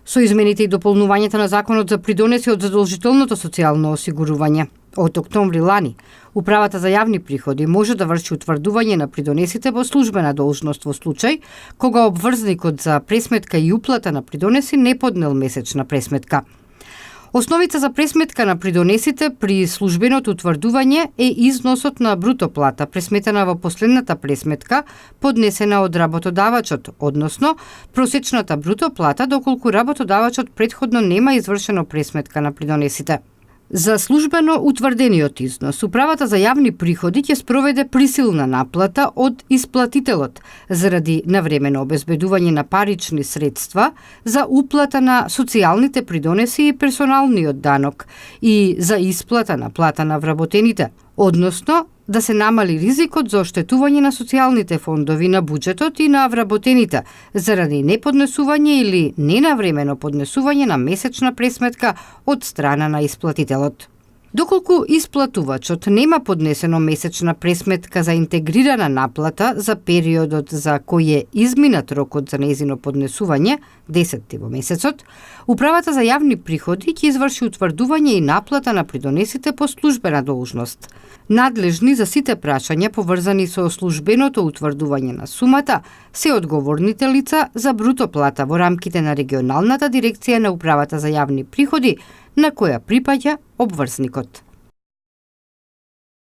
Со измените и дополнувањето на Законот за придонеси од задолжителното социјално осигурување од октомври лани, Управата за јавни приходи може да врши утврдување на придонесите во службена должност во случај кога обврзникот за пресметка и уплата на придонеси не поднел месечна пресметка. Основица за пресметка на придонесите при службеното утврдување е износот на бруто плата, пресметена во последната пресметка, поднесена од работодавачот, односно просечната бруто плата доколку работодавачот претходно нема извршено пресметка на придонесите. За службено утврдениот износ, Управата за јавни приходи ќе спроведе присилна наплата од исплатителот заради навремено обезбедување на парични средства за уплата на социјалните придонеси и персоналниот данок и за исплата на плата на вработените, односно да се намали ризикот за оштетување на социјалните фондови на буџетот и на вработените заради неподнесување или ненавремено поднесување на месечна пресметка од страна на исплатителот. Доколку исплатувачот нема поднесено месечна пресметка за интегрирана наплата за периодот за кој е изминат рокот за нејзино поднесување, 10 во месецот, Управата за јавни приходи ќе изврши утврдување и наплата на придонесите по службена должност. Надлежни за сите прашања поврзани со службеното утврдување на сумата се одговорните лица за бруто плата во рамките на регионалната дирекција на Управата за јавни приходи, на која припаѓа обврзникот.